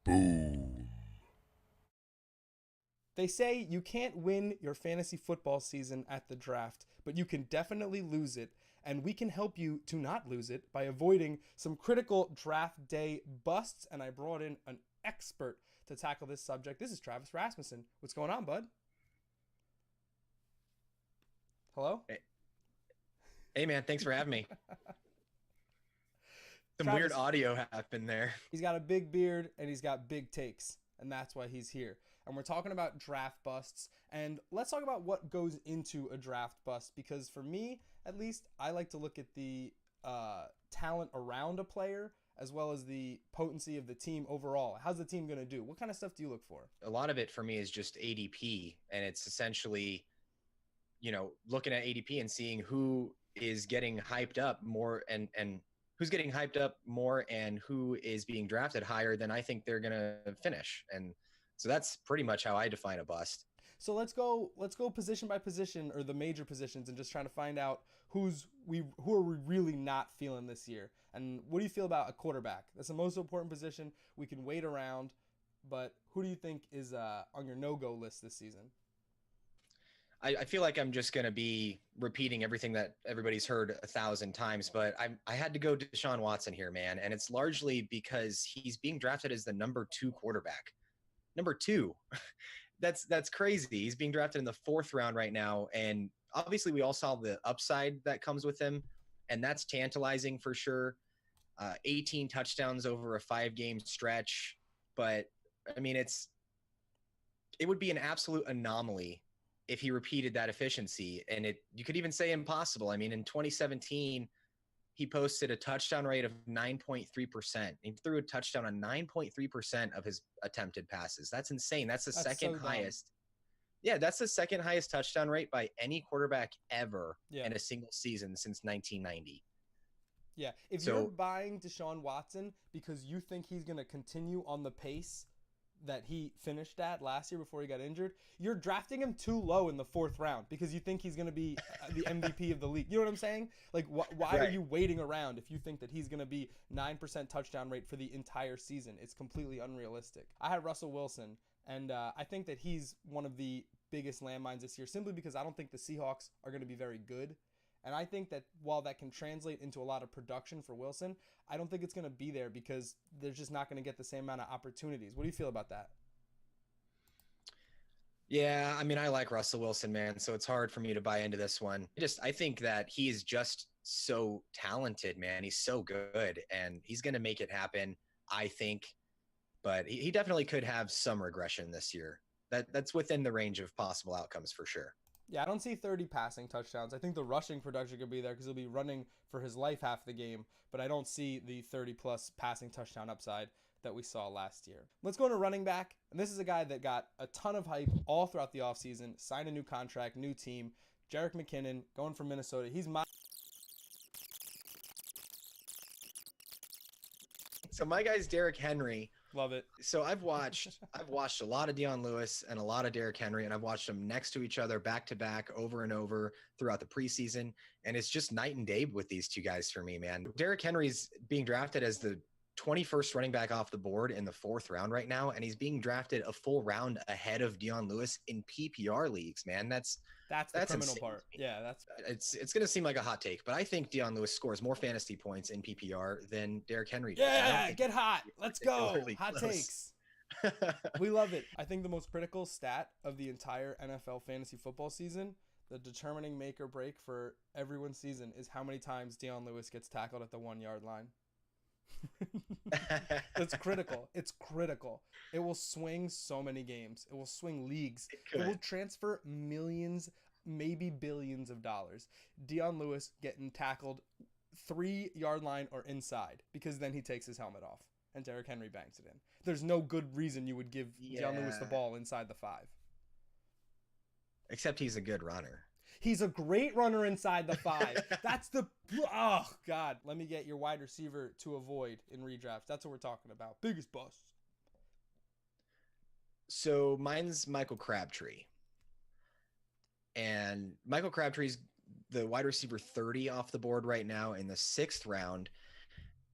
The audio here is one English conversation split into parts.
Boom. They say you can't win your fantasy football season at the draft, but you can definitely lose it. And we can help you to not lose it by avoiding some critical draft day busts. And I brought in an expert to tackle this subject. This is Travis Rasmussen. What's going on, bud? Hello? Hey, hey, man, thanks for having me. Some weird Travis, audio happened there. he's got a big beard and he's got big takes. And that's why he's here. And we're talking about draft busts. And let's talk about what goes into a draft bust. Because for me, at least, I like to look at the talent around a player as well as the potency of the team overall. How's the team going to do? What kind of stuff do you look for? A lot of it for me is just ADP, and it's essentially, looking at ADP and seeing who is getting hyped up more and who's getting hyped up more and who is being drafted higher than I think they're going to finish. And so that's pretty much how I define a bust. So let's go position by position or the major positions and just trying to find out who are we really not feeling this year. And what do you feel about a quarterback? That's the most important position. We can wait around, but who do you think is on your no-go list this season? I feel like I'm just going to be repeating everything that everybody's heard 1,000 times, but I had to go Deshaun Watson here, man. And it's largely because he's being drafted as the number 2 quarterback. Number 2. That's crazy. He's being drafted in the 4th round right now. And obviously we all saw the upside that comes with him. And that's tantalizing for sure. 18 touchdowns over a 5-game stretch. But I mean, it would be an absolute anomaly if he repeated that efficiency. And you could even say impossible. I mean, in 2017, he posted a touchdown rate of 9.3%. He threw a touchdown on 9.3% of his attempted passes. That's insane. That's the second highest. Yeah, that's the second highest touchdown rate by any quarterback ever in a single season since 1990. Yeah, if you're buying Deshaun Watson because you think he's going to continue on the pace that he finished at last year before he got injured, you're drafting him too low in the 4th round because you think he's going to be the MVP of the league. You know what I'm saying? Like, why are you waiting around if you think that he's going to be 9% touchdown rate for the entire season? It's completely unrealistic. I had Russell Wilson, and I think that he's one of the biggest landmines this year simply because I don't think the Seahawks are going to be very good. And I think that while that can translate into a lot of production for Wilson, I don't think it's going to be there because they're just not going to get the same amount of opportunities. What do you feel about that? Yeah, I mean, I like Russell Wilson, man, so it's hard for me to buy into this one. I think that he is just so talented, man. He's so good, and he's going to make it happen, I think. But he definitely could have some regression this year. That's within the range of possible outcomes for sure. Yeah, I don't see 30 passing touchdowns. I think the rushing production could be there because he'll be running for his life half the game, but I don't see the 30-plus passing touchdown upside that we saw last year. Let's go into running back. And this is a guy that got a ton of hype all throughout the offseason, signed a new contract, new team. Jerick McKinnon going from Minnesota. So my guy's Derrick Henry. Love it. So I've watched a lot of Dion Lewis and a lot of Derrick Henry, and I've watched them next to each other, back to back, over and over throughout the preseason. And it's just night and day with these two guys for me, man. Derrick Henry's being drafted as the 21st running back off the board in the 4th round right now, and he's being drafted a full round ahead of Dion Lewis in PPR leagues, man. That's the criminal insane. part. Yeah, it's going to seem like a hot take, but I think Dion Lewis scores more fantasy points in PPR than Derrick Henry does. Yeah, get hot. Let's go. Hot close. Takes. We love it. I think the most critical stat of the entire NFL fantasy football season, the determining make or break for everyone's season, is how many times Dion Lewis gets tackled at the 1-yard line. It's critical. It's critical. It will swing so many games. It will swing leagues. It will transfer millions, maybe billions of dollars. Dion Lewis getting tackled 3-yard line or inside because then he takes his helmet off and Derrick Henry bangs it in. There's no good reason you would give Dion Lewis the ball inside the 5. Except he's a good runner. He's a great runner inside the 5. That's oh, God. Let me get your wide receiver to avoid in redraft. That's what we're talking about. Biggest bust. So mine's Michael Crabtree. And Michael Crabtree's the wide receiver 30 off the board right now in the 6th round.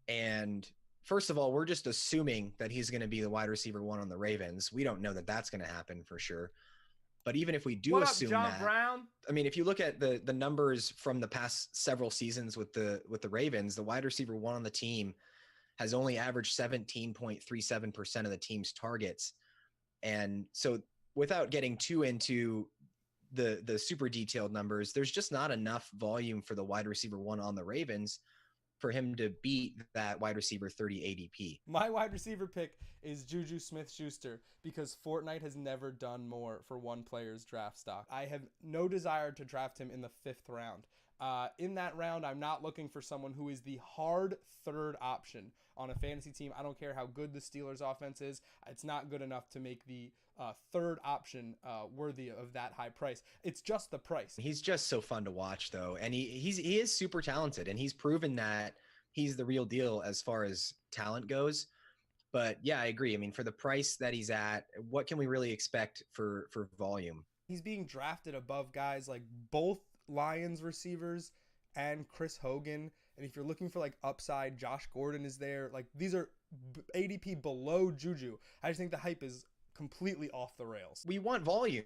And first of all, we're just assuming that he's going to be the wide receiver one on the Ravens. We don't know that that's going to happen for sure. But even if we do assume John that, Brown? I mean, if you look at the numbers from the past several seasons with the Ravens, the wide receiver one on the team has only averaged 17.37% of the team's targets. And so without getting too into the super detailed numbers, there's just not enough volume for the wide receiver one on the Ravens for him to beat that wide receiver 30 ADP. My wide receiver pick is Juju Smith-Schuster because Fortnite has never done more for one player's draft stock. I have no desire to draft him in the 5th round. In that round, I'm not looking for someone who is the hard third option on a fantasy team. I don't care how good the Steelers offense is. It's not good enough to make the third option worthy of that high price. It's just the price. He's just so fun to watch, though. And he is super talented, and he's proven that he's the real deal as far as talent goes. But yeah, I agree. I mean, for the price that he's at, what can we really expect for volume? He's being drafted above guys like both Lions receivers and Chris Hogan. And if you're looking for like upside, Josh Gordon is there. Like these are ADP below Juju. I just think the hype is completely off the rails. We want volume,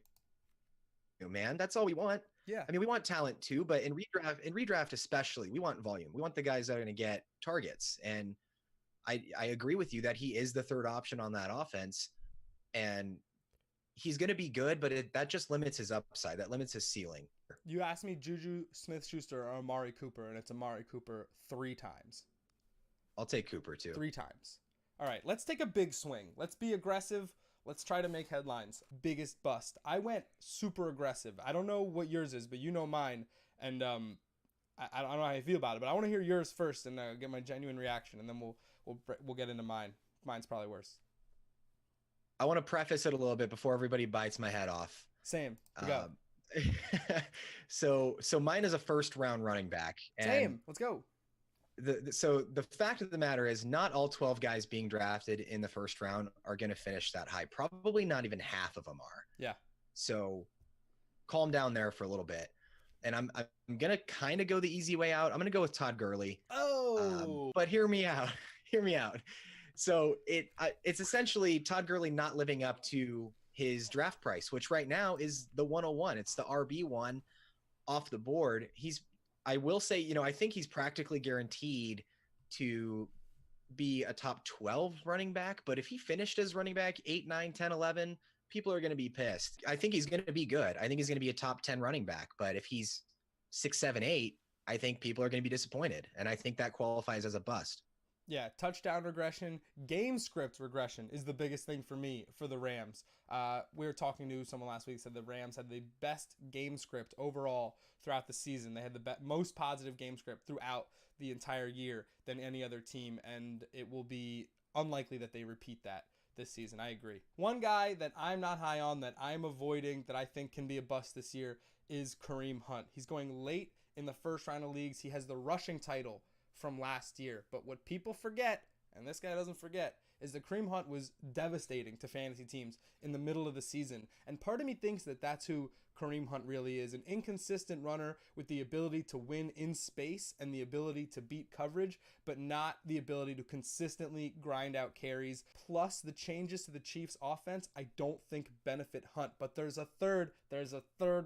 man. That's all we want. Yeah. I mean, we want talent too, but in redraft especially, we want volume. We want the guys that are going to get targets. And I agree with you that he is the third option on that offense. And he's going to be good, but that just limits his upside. That limits his ceiling. You asked me Juju Smith-Schuster or Amari Cooper, and it's Amari Cooper 3 times. I'll take Cooper too. 3 times. All right, let's take a big swing. Let's be aggressive. Let's try to make headlines. Biggest bust. I went super aggressive. I don't know what yours is, but you know mine. And I don't know how you feel about it, but I want to hear yours first and get my genuine reaction, and then we'll get into mine. Mine's probably worse. I want to preface it a little bit before everybody bites my head off. Same. Go. So mine is a first round running back. And same. Let's go. So the fact of the matter is not all 12 guys being drafted in the first round are going to finish that high. Probably not even half of them are. Yeah. So calm down there for a little bit. And I'm going to kind of go the easy way out. I'm going to go with Todd Gurley. Oh. But hear me out. Hear me out. So it's essentially Todd Gurley not living up to his draft price, which right now is the 101. It's the RB1 off the board. I will say, I think he's practically guaranteed to be a top 12 running back. But if he finished as running back 8, 9, 10, 11, people are going to be pissed. I think he's going to be good. I think he's going to be a top 10 running back. But if he's 6, 7, 8, I think people are going to be disappointed. And I think that qualifies as a bust. Yeah, touchdown regression, game script regression is the biggest thing for me for the Rams. We were talking to someone last week, said the Rams had the best game script overall throughout the season. They had the most positive game script throughout the entire year than any other team, and it will be unlikely that they repeat that this season. I agree. One guy that I'm not high on, that I'm avoiding, that I think can be a bust this year is Kareem Hunt. He's going late in the first round of leagues. He has the rushing title from last year. But what people forget, and this guy doesn't forget, is that Kareem Hunt was devastating to fantasy teams in the middle of the season. And part of me thinks that that's who Kareem Hunt really is, an inconsistent runner with the ability to win in space and the ability to beat coverage, but not the ability to consistently grind out carries. Plus, the changes to the Chiefs offense, I don't think benefit Hunt. But there's a third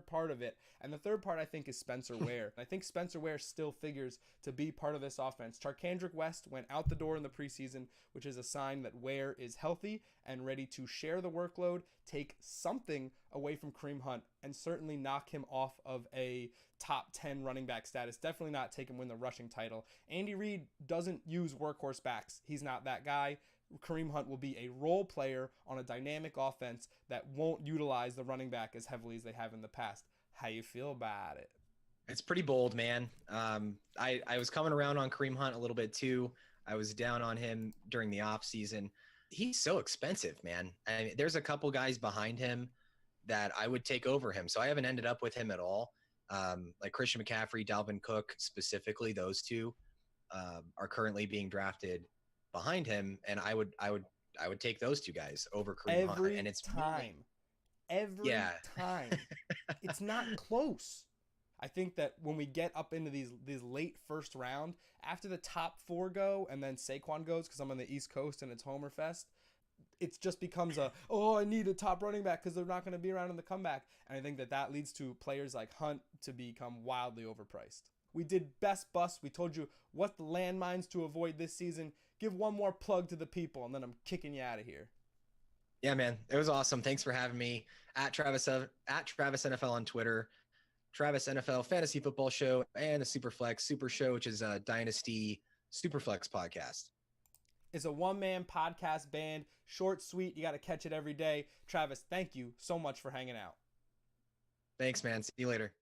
part of it. And the third part, I think, is Spencer Ware. I think Spencer Ware still figures to be part of this offense. Charkandrick West went out the door in the preseason, which is a sign that Ware is healthy and ready to share the workload, take something away from Kareem Hunt, and certainly knock him off of a top 10 running back status. Definitely not take him win the rushing title. Andy Reid doesn't use workhorse backs. He's not that guy. Kareem Hunt will be a role player on a dynamic offense that won't utilize the running back as heavily as they have in the past. How you feel about it? It's pretty bold, man. I was coming around on Kareem Hunt a little bit too. I was down on him during the off season. He's so expensive, man. I mean, there's a couple guys behind him that I would take over him. So I haven't ended up with him at all. Like Christian McCaffrey, Dalvin Cook, specifically, those two are currently being drafted behind him. And I would take those two guys over Kareem Hunt. And it's every time. It's not close. I think that when we get up into these late first round, after the top 4 go and then Saquon goes because I'm on the East Coast and it's Homer Fest, it just becomes I need a top running back because they're not going to be around in the comeback. And I think that leads to players like Hunt to become wildly overpriced. We did best bust. We told you what the landmines to avoid this season. Give one more plug to the people, and then I'm kicking you out of here. Yeah, man. It was awesome. Thanks for having me. At Travis NFL on Twitter, Travis NFL Fantasy Football Show, and the SuperFlex Super Show, which is a Dynasty SuperFlex podcast. It's a one-man podcast band, short, sweet. You got to catch it every day. Travis, thank you so much for hanging out. Thanks, man. See you later.